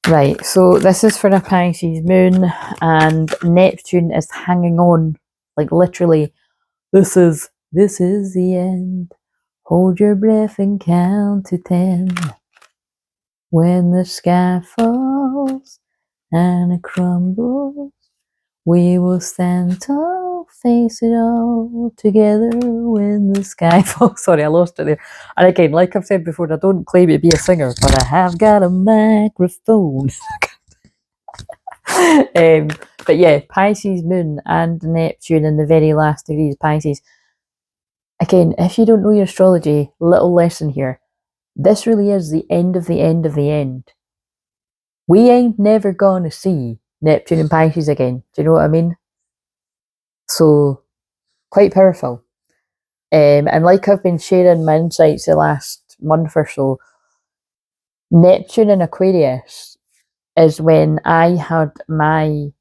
Right, so this is for a Pisces moon, and Neptune is hanging on, like literally, this is the end. Hold your breath and count to 10. When the sky falls and it crumbles, we will stand tall, face it all together when the sky falls. Sorry, I lost it there. And again, like I've said before, I don't claim to be a singer, but I have got a microphone. But yeah, Pisces moon and Neptune in the very last degrees, Pisces. Again, if you don't know your astrology, little lesson here. This really is the end of the end of the end. We ain't never gonna see Neptune and Pisces again. Do you know what I mean? So, quite powerful. And like I've been sharing my insights the last month or so, Neptune in Aquarius is when I had my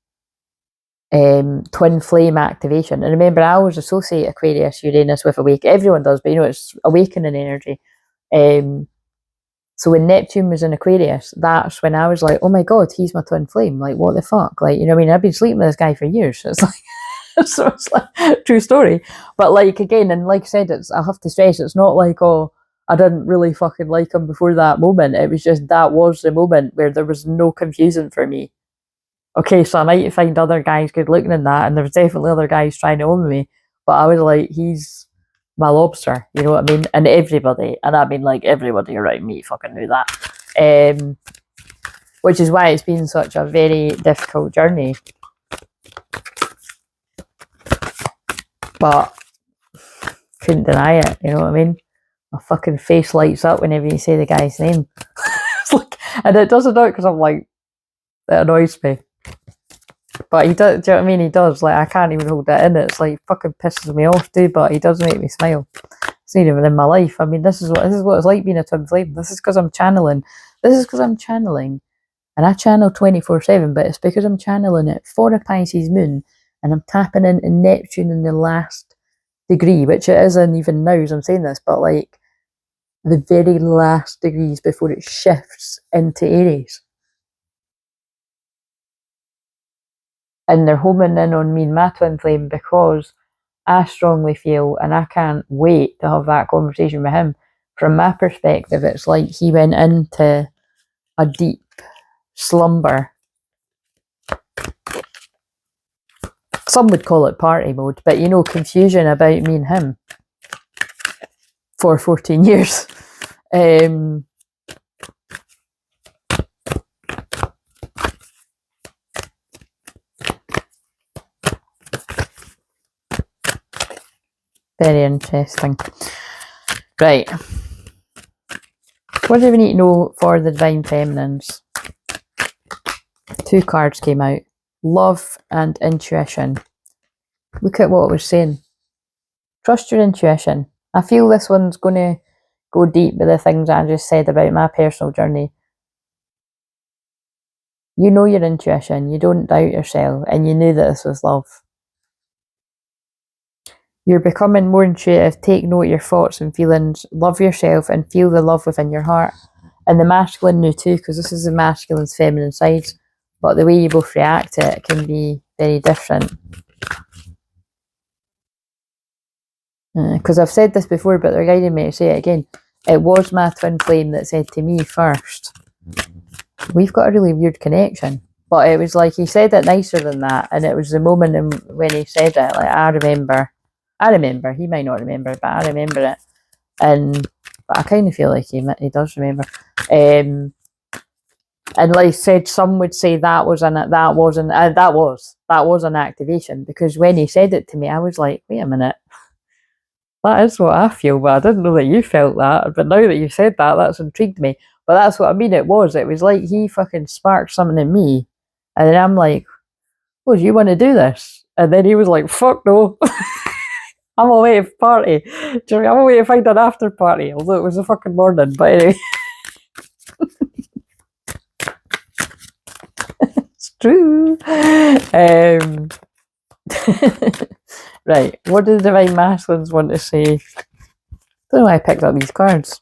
twin flame activation. And remember, I always associate Aquarius, Uranus with awake. Everyone does, but you know, it's awakening energy. So when Neptune was in Aquarius, that's when I was like, oh my God, he's my twin flame. Like, what the fuck? Like, you know what I mean? I've been sleeping with this guy for years. It's like, so it's like, true story. But like, again, and like I said, I have to stress, it's not like, oh, I didn't really fucking like him before that moment. It was just, that was the moment where there was no confusion for me. Okay, so I might find other guys good looking in that, and there was definitely other guys trying to own me, but I was like, he's my lobster, you know what I mean? And everybody, and I mean like everybody around me fucking knew that. Which is why it's been such a very difficult journey. But couldn't deny it, you know what I mean? My fucking face lights up whenever you say the guy's name. It's like, and it doesn't know it because I'm like, it annoys me. But he does, do you know what I mean? He does, like, I can't even hold that in. It's like, fucking pisses me off too, but he does make me smile. It's not even in my life. I mean, this is what it's like being a twin flame. This is because I'm channeling. And I channel 24/7, but it's because I'm channeling it for a Pisces moon, and I'm tapping into Neptune in the last degree, which it isn't even now as I'm saying this, but like the very last degrees before it shifts into Aries. And they're homing in on me and my twin flame because I strongly feel, and I can't wait to have that conversation with him. From my perspective, it's like he went into a deep slumber. Some would call it party mode, but you know, confusion about me and him for 14 years. Very interesting. Right. What do we need to know for the Divine Feminines? 2 cards came out. Love and intuition. Look at what it was saying. Trust your intuition. I feel this one's going to go deep with the things I just said about my personal journey. You know your intuition. You don't doubt yourself. And you knew that this was love. You're becoming more intuitive. Take note of your thoughts and feelings. Love yourself and feel the love within your heart. And the masculine knew too, because this is the masculine's feminine side. But the way you both react to it can be very different. Because I've said this before, but they're guiding me to say it again. It was my twin flame that said to me first, we've got a really weird connection. But it was like, he said it nicer than that. And it was the moment when he said it, like, I remember, he might not remember, but I remember it. But I kind of feel like he does remember. And like I said, some would say that was an activation, because when he said it to me, I was like, wait a minute, that is what I feel, but I didn't know that you felt that. But now that you said that, that's intrigued me. But that's what I mean. It was like he fucking sparked something in me, and then I'm like, oh, do you want to do this? And then he was like, fuck no. I'm away to party. I'm away to find an after party, although it was a fucking morning. But anyway. It's true. Right, what do the Divine Masculines want to say? I don't know why I picked up these cards.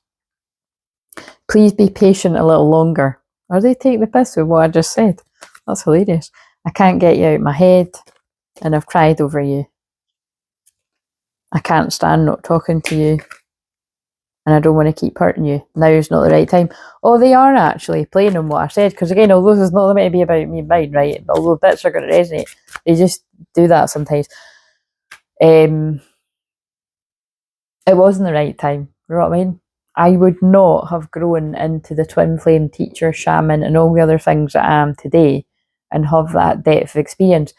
Please be patient a little longer. Are they taking the piss with what I just said? That's hilarious. I can't get you out of my head, and I've cried over you. I can't stand not talking to you, and I don't want to keep hurting you. Now's not the right time. Oh, they are actually playing on what I said, because again, although this is not meant to be about me and mine, right? Although bits are going to resonate, they just do that sometimes. It wasn't the right time. You know what I mean? I would not have grown into the twin flame teacher, shaman, and all the other things that I am today and have that depth of experience.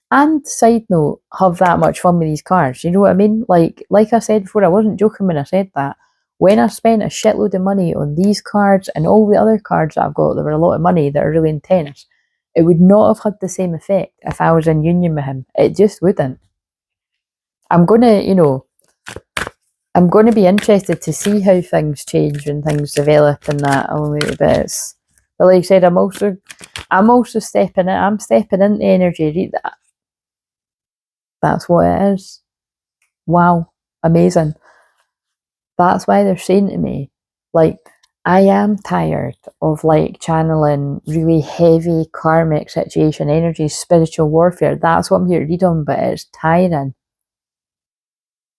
And side note, have that much fun with these cards. You know what I mean? Like I said before, I wasn't joking when I said that. When I spent a shitload of money on these cards and all the other cards that I've got that were a lot of money that are really intense, it would not have had the same effect if I was in union with him. It just wouldn't. I'm gonna be interested to see how things change and things develop and that a little bit. But like I said, I'm also stepping in. I'm stepping into energy. Read that. That's what it is. Wow, amazing. That's why they're saying to me, like, I am tired of like channeling really heavy karmic situation energy, spiritual warfare. That's what I'm here to read on, but it's tiring.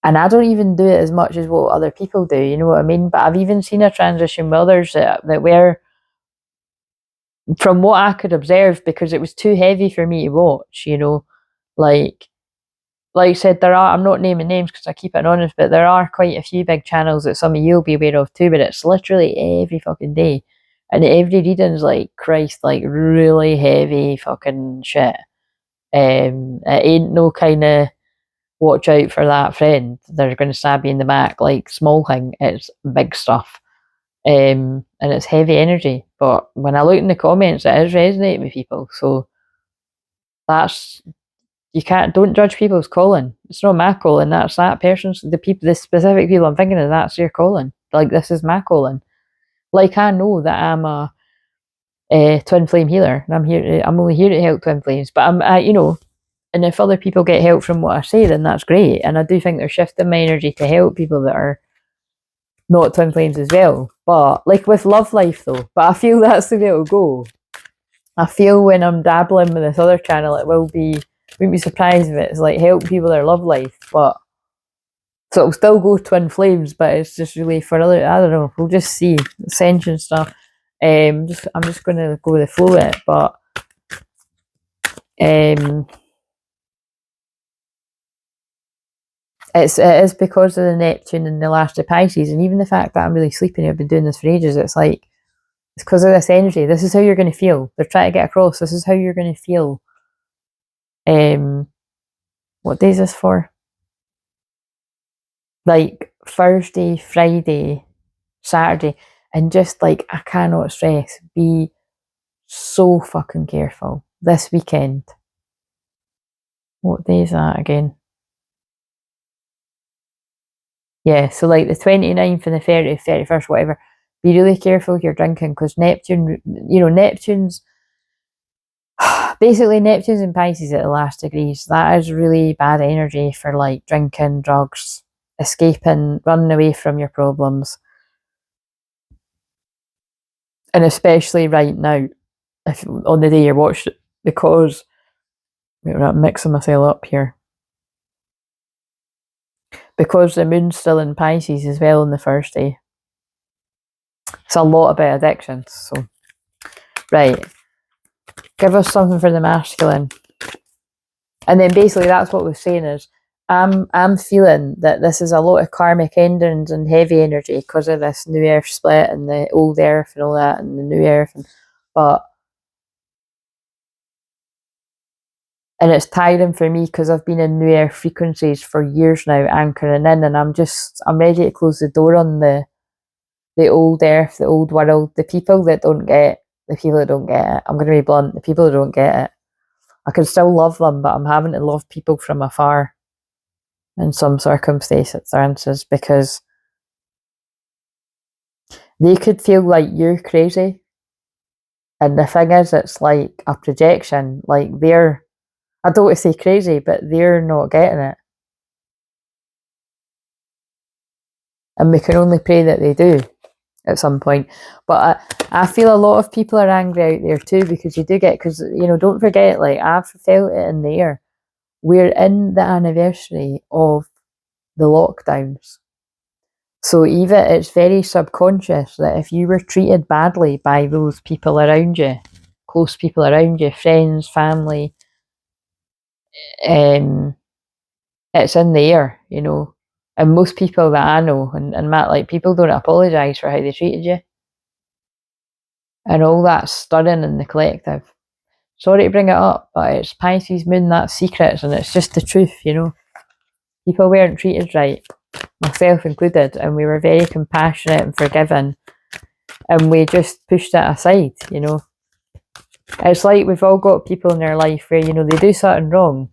And I don't even do it as much as what other people do, you know what I mean? But I've even seen a transition with others that were, from what I could observe, because it was too heavy for me to watch, you know, like I said, there are, I'm not naming names because I keep it anonymous, but there are quite a few big channels that some of you'll be aware of too, but it's literally every fucking day. And every reading's like, Christ, like really heavy fucking shit. It ain't no kind of watch out for that friend. They're going to stab you in the back, like small thing. It's big stuff. And it's heavy energy. But when I look in the comments, it is resonating with people. So that's, don't judge people's calling. It's not my calling. That's that person's, the specific people I'm thinking of, that's their calling. Like, this is my calling. Like, I know that I'm a twin flame healer, and I'm only here to help twin flames. But and if other people get help from what I say, then that's great. And I do think they're shifting my energy to help people that are not twin flames as well. But like with love life though, but I feel that's the way it'll go. I feel when I'm dabbling with this other channel, wouldn't be surprised if it's like help people their love life, but so it'll still go twin flames, but it's just really for other, I don't know, we'll just see. Ascension stuff. I'm just gonna go with the flow with it, but it is because of the Neptune and the last of Pisces, and even the fact that I'm really sleeping, I've been doing this for ages, it's like, it's because of this energy. This is how you're going to feel. They're trying to get across. This is how you're going to feel. What day is this for? Like Thursday, Friday, Saturday, and just like, I cannot stress, be so fucking careful this weekend. What day is that again? Yeah, so like the 29th and the 30th, 31st, whatever. Be really careful if you're drinking, because Neptune, Neptune's basically Neptune's in Pisces at the last degrees. That is really bad energy for like drinking, drugs, escaping, running away from your problems. And especially right now, if on the day you're watching it, because I'm mixing myself up here. Because the moon's still in Pisces as well on the first day. It's a lot about addictions. So, right. Give us something for the masculine. And then basically that's what we're saying is, I'm feeling that this is a lot of karmic endings and heavy energy because of this new earth split and the old earth and all that and the new earth, and it's tiring for me because I've been in new earth frequencies for years now, anchoring in, and I'm ready to close the door on the old earth, the old world, the people that don't get it. I'm going to be blunt, the people that don't get it. I can still love them, but I'm having to love people from afar in some circumstances, because they could feel like you're crazy. And the thing is, it's like a projection. Like I don't want to say crazy, but they're not getting it. And we can only pray that they do. at some point. But I feel a lot of people are angry out there too, because you do get, because, you know, don't forget, like, I've felt it in the air. We're in the anniversary of the lockdowns. So Eva, it's very subconscious that if you were treated badly by those people around you, close people around you, friends, family, it's in the air, you know. And most people that I know, and Matt, like, people don't apologise for how they treated you. And all that stirring in the collective. Sorry to bring it up, but it's Pisces moon, that's secrets, and it's just the truth, you know. People weren't treated right, myself included, and we were very compassionate and forgiving, and we just pushed it aside, you know. It's like we've all got people in their life where, you know, they do something wrong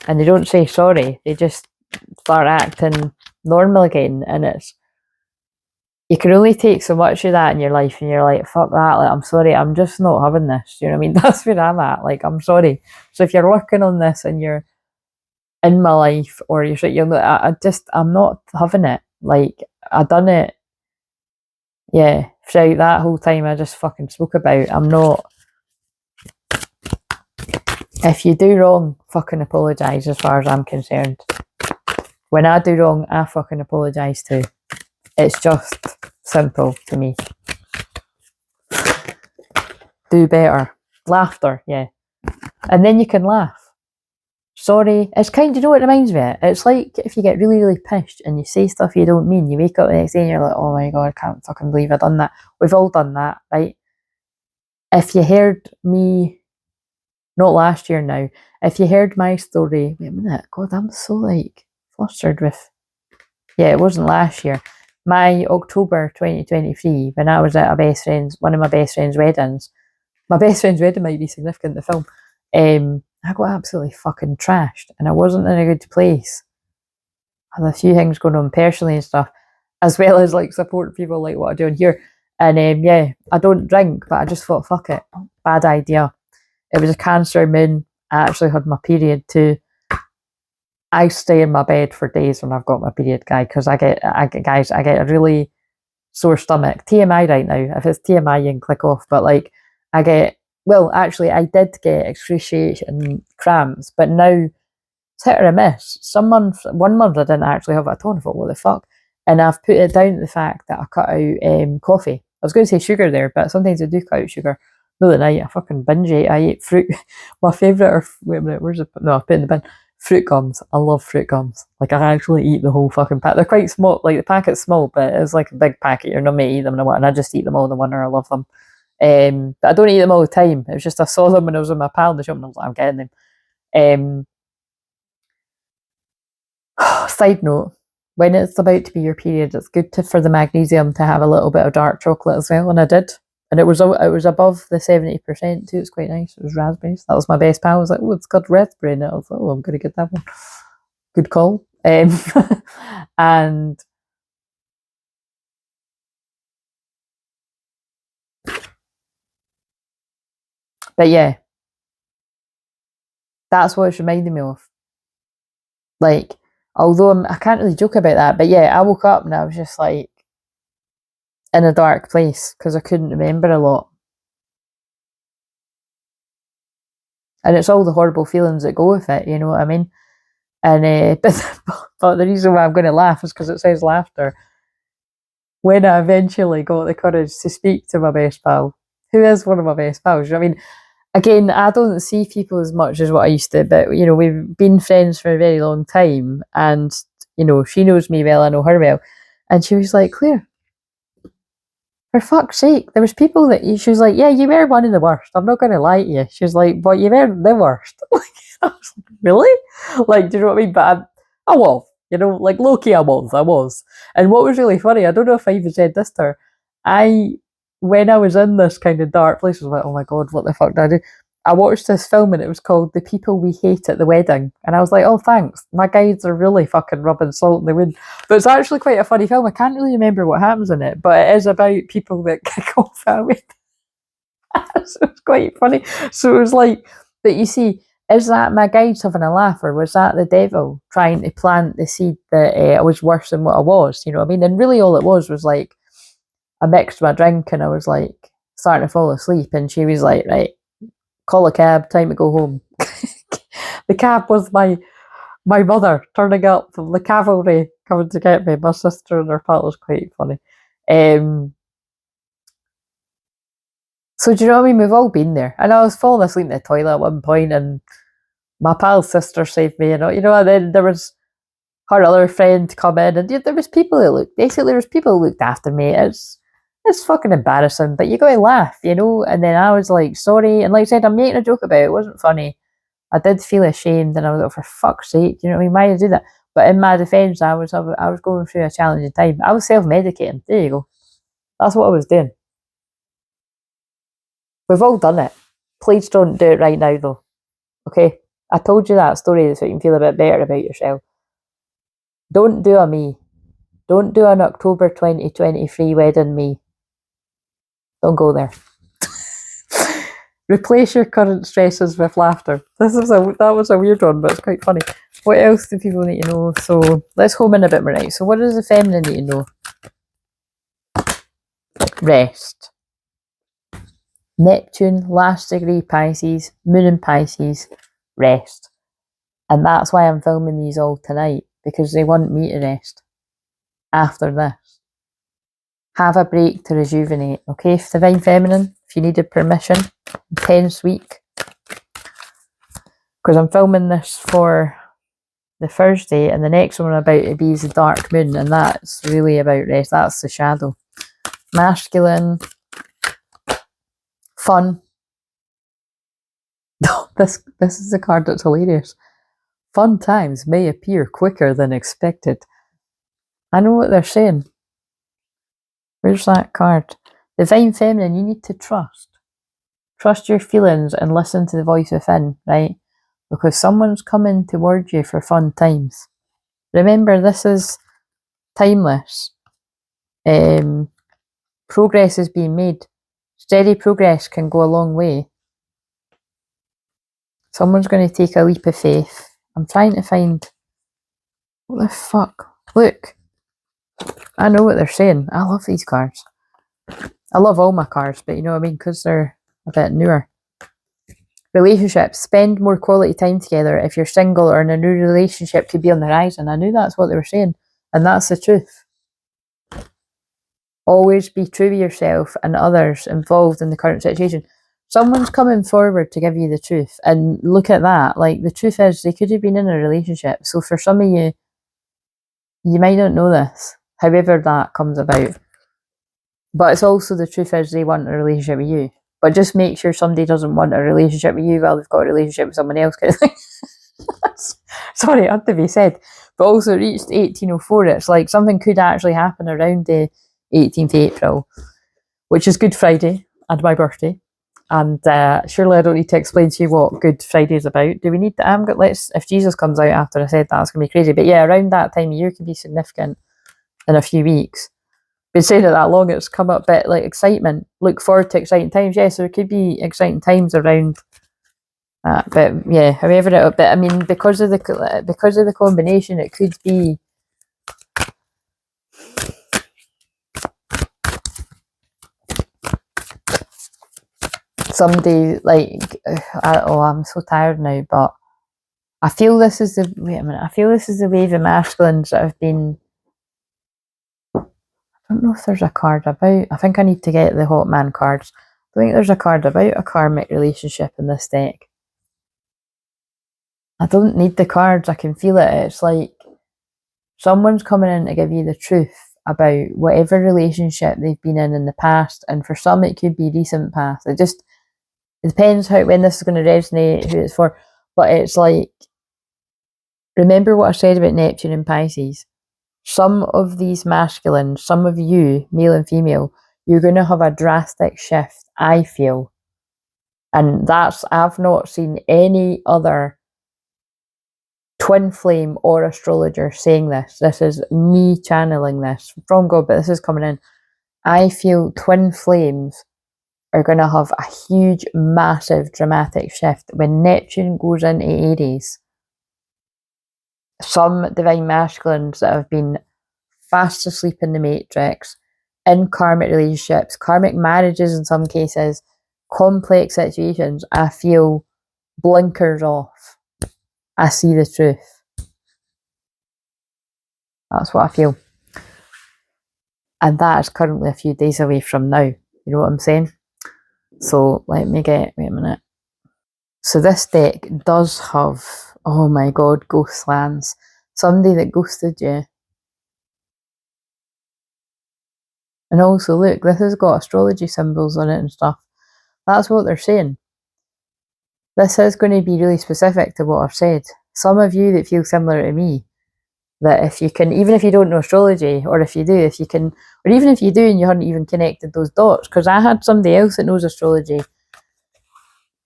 and they don't say sorry, they just start acting normal again, and it's, you can only take so much of that in your life, and you're like, fuck that, like, I'm sorry, I'm just not having this, you know what I mean? That's where I'm at, like, I'm sorry. So if you're working on this and you're in my life, or you're not, I'm not having it, like, I done it, yeah, throughout that whole time I just fucking spoke about, I'm not, if you do wrong, fucking apologise as far as I'm concerned. When I do wrong, I fucking apologise too. It's just simple to me. Do better. Laughter, yeah. And then you can laugh. Sorry. It's kind, you know what it reminds me of? It's like if you get really, really pissed and you say stuff you don't mean, you wake up the next day and you're like, oh my God, I can't fucking believe I've done that. We've all done that, right? If you heard me, not last year now, if you heard my story, wait a minute, God, I'm so like flustered with, yeah, it wasn't last year. My October 2023, when I was at one of my best friend's weddings. My best friend's wedding might be significant in the film. I got absolutely fucking trashed, and I wasn't in a good place. I had a few things going on personally and stuff, as well as like supporting people like what I do in here. And yeah, I don't drink, but I just thought, fuck it, bad idea. It was a Cancer moon. I actually had my period too. I stay in my bed for days when I've got my period, guy, because I get a really sore stomach. TMI right now. If it's TMI, you can click off. But like, I did get excruciating cramps, but now it's hit or a miss. One month I didn't actually have it at all. I thought, what the fuck? And I've put it down to the fact that I cut out coffee. I was going to say sugar there, but sometimes I do cut out sugar. The other night I fucking binge ate. I ate fruit. My favourite are, wait a minute, where's it? No, I've put it in the bin. Fruit gums. I love fruit gums. Like, I actually eat the whole fucking pack. They're quite small. Like, the packet's small, but it's like a big packet. You're not meant to eat them and I just eat them all in the winter. I love them. But I don't eat them all the time. It was just I saw them when I was with my pal in the shop and I was like, I'm getting them. Side note, when it's about to be your period, it's good for the magnesium to have a little bit of dark chocolate as well, and I did. And it was above the 70% too. It's quite nice. It was raspberries. That was my best pal. I was like, oh, it's got raspberry in it. I was like, oh, I'm going to get that one. Good call. And but yeah, that's what it's reminding me of. Like, although I can't really joke about that, but yeah, I woke up and I was just like in a dark place because I couldn't remember a lot. And it's all the horrible feelings that go with it, you know what I mean? And but the reason why I'm going to laugh is because it says laughter. When I eventually got the courage to speak to my best pal, who is one of my best pals, you know what I mean? Again, I don't see people as much as what I used to, but, you know, we've been friends for a very long time, and, you know, she knows me well, I know her well. And she was like, Claire, for fuck's sake, there was people that she was like, yeah, you were one of the worst. I'm not going to lie to you. She was like, but you weren't the worst. I was like, really? Like, do you know what I mean? But I was, you know, like, low-key I was. And what was really funny, I don't know if I even said this to her, when I was in this kind of dark place, I was like, oh my God, what the fuck did I do? I watched this film and it was called The People We Hate at the Wedding. And I was like, oh, thanks. My guides are really fucking rubbing salt in the wound. But it's actually quite a funny film. I can't really remember what happens in it, but it is about people that kick off at a wedding. So it's quite funny. So it was like, but you see, is that my guides having a laugh, or was that the devil trying to plant the seed that I was worse than what I was? You know what I mean? And really all it was like I mixed my drink and I was like starting to fall asleep, and she was like, right, call a cab, time to go home. The cab was my mother turning up from the cavalry coming to get me. My sister and her pal was quite funny. So do you know what I mean? We've all been there. And I was falling asleep in the toilet at one point, and my pal's sister saved me, and then there was her other friend come in, and there was people who looked after me. It's fucking embarrassing, but you gotta laugh, and then I was like, sorry, and like I said, I'm making a joke about it. It wasn't funny. I did feel ashamed, and I was like, for fuck's sake, you know what I mean? Why did I do that? But in my defence, I was going through a challenging time. I was self-medicating. There you go. That's what I was doing. We've all done it. Please don't do it right now, though. Okay? I told you that story so you can feel a bit better about yourself. Don't do a me. Don't do an October 2023 wedding me. Don't go there. Replace your current stresses with laughter. That was a weird one, but it's quite funny. What else do people need to know? So let's home in a bit more. Right. So what does the feminine need to know? Rest. Neptune, last degree Pisces, Moon in Pisces, rest. And that's why I'm filming these all tonight, because they want me to rest after this. Have a break to rejuvenate, okay? Divine Feminine, if you needed permission, intense week. Because I'm filming this for the Thursday, and the next one I'm about to be is the dark moon, and that's really about rest. That's the shadow. Masculine, fun. This is a card that's hilarious. Fun times may appear quicker than expected. I know what they're saying. Where's that card? Divine Feminine, you need to trust. Trust your feelings and listen to the voice within, right? Because someone's coming towards you for fun times. Remember, this is timeless. Progress is being made. Steady progress can go a long way. Someone's going to take a leap of faith. I'm trying to find... What the fuck? Look. I know what they're saying. I love these cards. I love all my cards, but you know what I mean? Because they're a bit newer. Relationships. Spend more quality time together. If you're single or in a new relationship, could be on the horizon. I knew that's what they were saying. And that's the truth. Always be true to yourself and others involved in the current situation. Someone's coming forward to give you the truth. And look at that. Like, the truth is, they could have been in a relationship. So for some of you, you might not know this, however that comes about. But it's also the truth is they want a relationship with you. But just make sure somebody doesn't want a relationship with you while they've got a relationship with someone else. Sorry, it had to be said. But also, it reached 1804. It's like something could actually happen around the 18th April, which is Good Friday and my birthday. And surely I don't need to explain to you what Good Friday is about. Do we need to? If Jesus comes out after I said that, it's going to be crazy. But yeah, around that time of year can be significant in a few weeks. Been saying it that long, it's come up a bit like excitement. Look forward to exciting times. Yes, there could be exciting times around that, but yeah, however it. But I mean, because of the combination, it could be somebody like I'm so tired now, but I feel this is the I feel this is the wave of masculines that have been. I don't know if there's a card about. I think I need to get the Hot Man cards. I think there's a card about a karmic relationship in this deck. I don't need the cards. I can feel it. It's like someone's coming in to give you the truth about whatever relationship they've been in the past, and for some it could be recent past. It depends when this is going to resonate, who it's for. But it's like, remember what I said about Neptune and Pisces. Some of these masculines, some of you, male and female, you're going to have a drastic shift, I feel. And I've not seen any other twin flame or astrologer saying this. This is me channeling this from God, but this is coming in. I feel twin flames are going to have a huge, massive, dramatic shift when Neptune goes into Aries. Some divine masculines that have been fast asleep in the matrix, in karmic relationships, karmic marriages in some cases, complex situations, I feel blinkers off. I see the truth. That's what I feel. And that is currently a few days away from now. You know what I'm saying? So let me get, wait a minute. So this deck does have, oh my god, ghost lands. Somebody that ghosted you. And also, look, this has got astrology symbols on it and stuff. That's what they're saying. This is going to be really specific to what I've said. Some of you that feel similar to me, that if you can, even if you don't know astrology, or if you do, if you can, or even if you do and you hadn't even connected those dots, because I had somebody else that knows astrology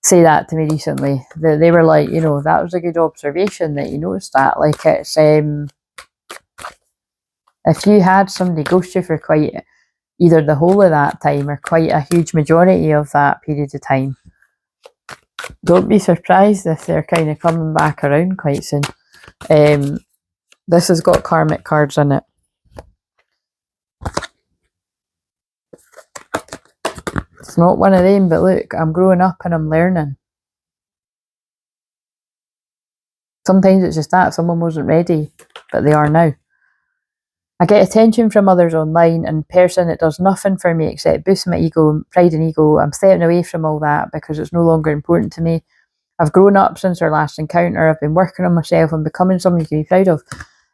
say that to me recently. They were like, you know, that was a good observation that you noticed that. Like, it's, if you had somebody ghost you for quite either the whole of that time or quite a huge majority of that period of time, don't be surprised if they're kind of coming back around quite soon. This has got karmic cards in it. It's not one of them, but look, I'm growing up and I'm learning. Sometimes it's just that someone wasn't ready, but they are now. I get attention from others online, and in person it does nothing for me except boost my ego, pride and ego. I'm stepping away from all that because it's no longer important to me. I've grown up since our last encounter. I've been working on myself and becoming somebody to be proud of.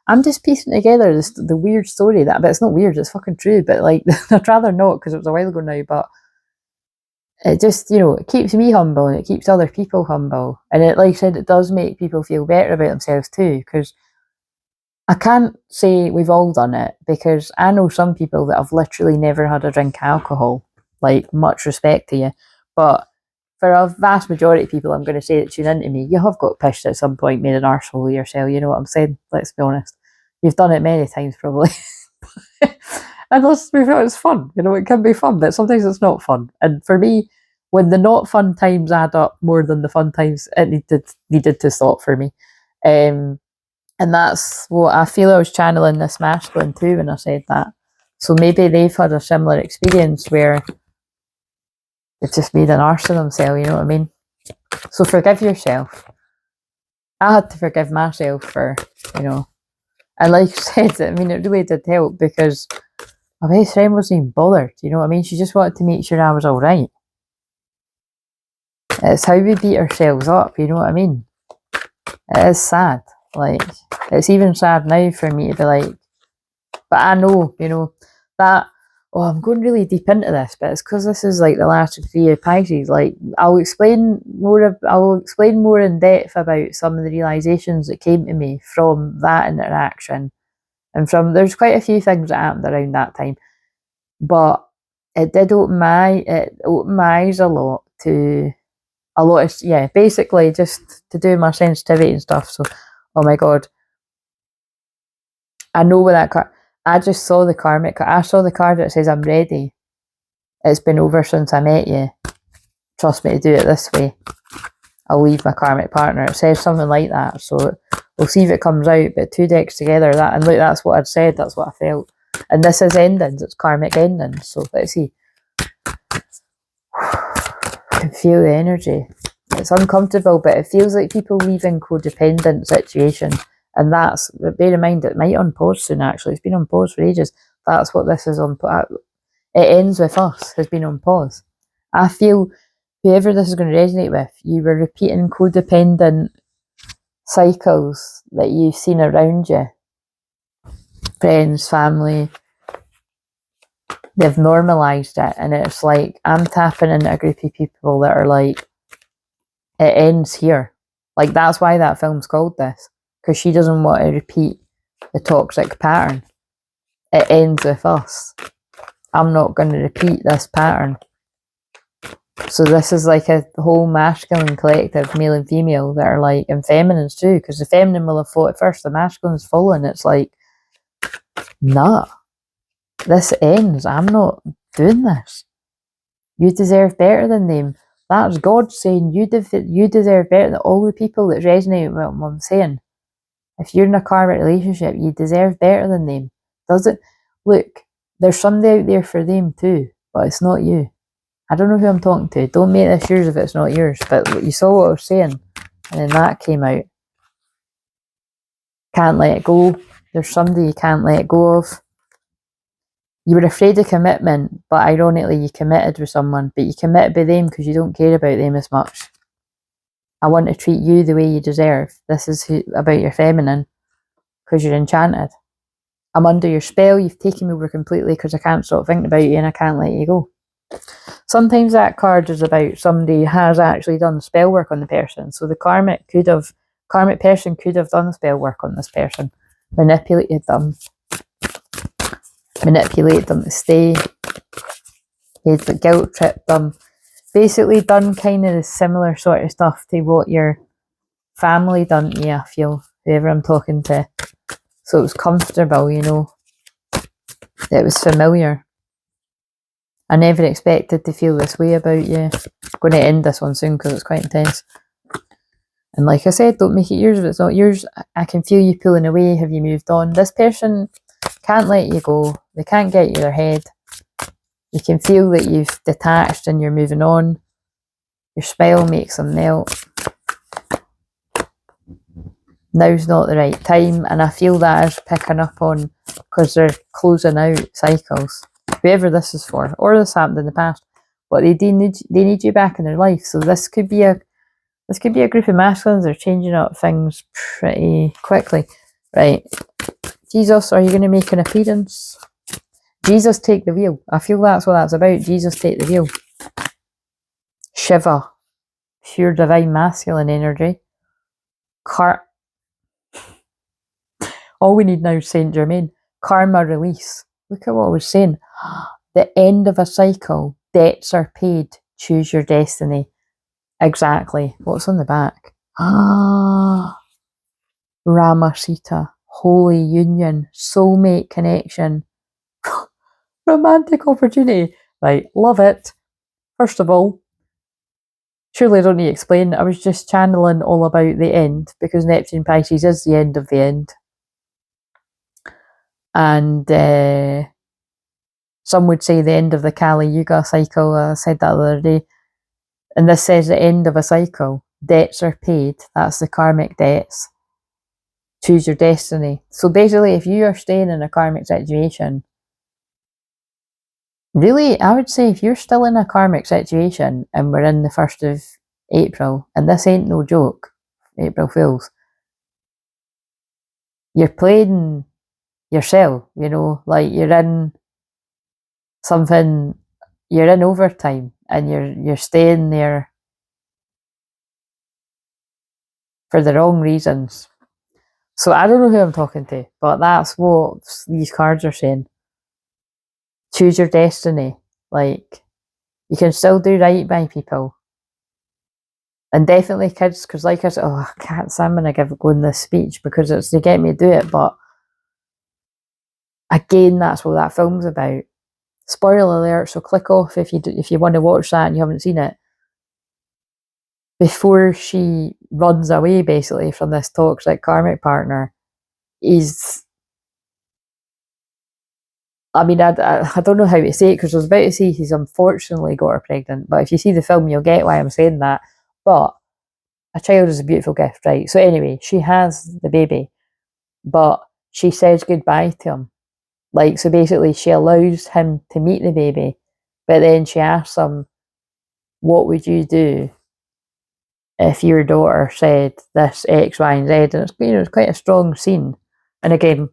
I'm just piecing together the weird story that, but it's not weird, it's fucking true, but like, I'd rather not because it was a while ago now, but it just, you know, it keeps me humble and it keeps other people humble. And it, like I said, it does make people feel better about themselves too, because I can't say we've all done it, because I know some people that have literally never had a drink of alcohol. Like, much respect to you. But for a vast majority of people, I'm going to say that tune into me, you have got pushed at some point, made an arsehole of yourself, you know what I'm saying? Let's be honest. You've done it many times probably. And let's be fair, it's fun. You know, it can be fun, but sometimes it's not fun. And for me, when the not fun times add up more than the fun times, it needed to stop for me. And that's what I feel. I was channeling this masculine too when I said that. So maybe they've had a similar experience where they've just made an arse of themselves, you know what I mean? So forgive yourself. I had to forgive myself for, you know, and like I said, I mean, it really did help because my best friend wasn't even bothered, you know what I mean? She just wanted to make sure I was all right. It's how we beat ourselves up, you know what I mean? It is sad. Like, it's even sad now for me to be like, but I know, you know, that, oh, I'm going really deep into this, but it's because this is like the last degree of Pisces. Like, I'll explain more in depth about some of the realizations that came to me from that interaction. And there's quite a few things that happened around that time. But it did open my eyes a lot to basically just to do my sensitivity and stuff. So, oh my god, I know where that card. I just saw the karmic. I saw the card that says I'm ready. It's been over since I met you. Trust me to do it this way. I'll leave my karmic partner. It says something like that. So we'll see if it comes out. But two decks together, and look, that's what I'd said. That's what I felt. And this is endings. It's karmic endings. So let's see. I can feel the energy. It's uncomfortable, but it feels like people leaving codependent situations. And that's, bear in mind, it might unpause soon actually. It's been on pause for ages. That's what this is on. It ends with us, has been on pause. I feel whoever this is going to resonate with, you were repeating codependent cycles that you've seen around you. Friends, family, they've normalised it. And it's like, I'm tapping into a group of people that are like, it ends here. Like, that's why that film's called this. Because she doesn't want to repeat the toxic pattern. It ends with us. I'm not going to repeat this pattern. So this is like a whole masculine collective, male and female, that are like, and feminines too, because the feminine will have fought it first, the masculine's fallen. It's like, nah, this ends. I'm not doing this. You deserve better than them. That's God saying you deserve better than all the people that resonate with what I'm saying. If you're in a karmic relationship, you deserve better than them. Does it? Look, there's somebody out there for them too, but it's not you. I don't know who I'm talking to. Don't make this yours if it's not yours. But you saw what I was saying, and then that came out. Can't let it go. There's somebody you can't let go of. You were afraid of commitment, but ironically you committed with someone, but you committed with them because you don't care about them as much. I want to treat you the way you deserve. This is about your feminine, because you're enchanted. I'm under your spell, you've taken me over completely because I can't stop thinking about you and I can't let you go. Sometimes that card is about somebody has actually done spell work on the person. So the karmic person could have done spell work on this person, manipulated them to stay, he'd guilt tripped them, basically done kind of the similar sort of stuff to what your family done to you, I feel, whoever I'm talking to. So it was comfortable, you know. It was familiar. I never expected to feel this way about you. I'm going to end this one soon because it's quite intense. And like I said, don't make it yours if it's not yours. I can feel you pulling away. Have you moved on? This person can't let you go. They can't get you their head. You can feel that you've detached and you're moving on. Your spell makes them melt. Now's not the right time, and I feel that is picking up on because they're closing out cycles. Whoever this is for, or this happened in the past, but they need you back in their life. So this could be a group of masculines that are changing up things pretty quickly, right? Jesus, are you going to make an appearance? Jesus, take the wheel. I feel that's what that's about. Jesus, take the wheel. Shiva, pure divine masculine energy. All we need now is Saint Germain. Karma release. Look at what I was saying. The end of a cycle. Debts are paid. Choose your destiny. Exactly. What's on the back? Rama Sita. Holy union. Soulmate connection. Romantic opportunity. Right. Love it. First of all, surely I don't need to explain. I was just channeling all about the end because Neptune Pisces is the end of the end. And some would say the end of the Kali Yuga cycle. I said that the other day. And this says the end of a cycle. Debts are paid. That's the karmic debts. Choose your destiny. So basically, if you are staying in a karmic situation, really, I would say if you're still in a karmic situation and we're in the 1st of April, and this ain't no joke, April Fools, you're playing yourself, you know, like you're in something, you're in overtime and you're staying there for the wrong reasons. So I don't know who I'm talking to, but that's what these cards are saying. Choose your destiny. Like, you can still do right by people. And definitely kids, because like I said, I can't say I'm going to go in this speech because it's to get me to do it, but again, that's what that film's about. Spoiler alert, so click off if you want to watch that and you haven't seen it. Before she runs away, basically, from this toxic karmic partner, I mean, I don't know how to say it because I was about to say he's unfortunately got her pregnant, but if you see the film, you'll get why I'm saying that. But a child is a beautiful gift, right? So anyway, she has the baby, but she says goodbye to him. Like, so basically she allows him to meet the baby, but then she asks him, what would you do if your daughter said this X, Y, and Z? And it's, you know, it's quite a strong scene. And again,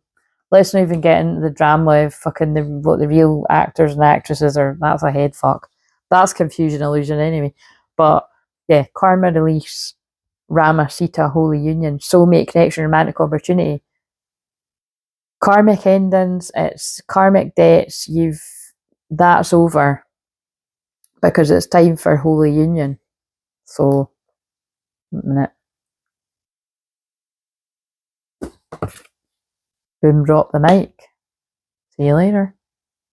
let's not even get into the drama of fucking what the real actors and actresses are. That's a head fuck. That's confusion illusion anyway. But yeah, karma release, Rama Sita, holy union, soulmate connection, romantic opportunity. Karmic endings, it's karmic debts, that's over because it's time for holy union. So, a minute. Boom, drop the mic. See you later.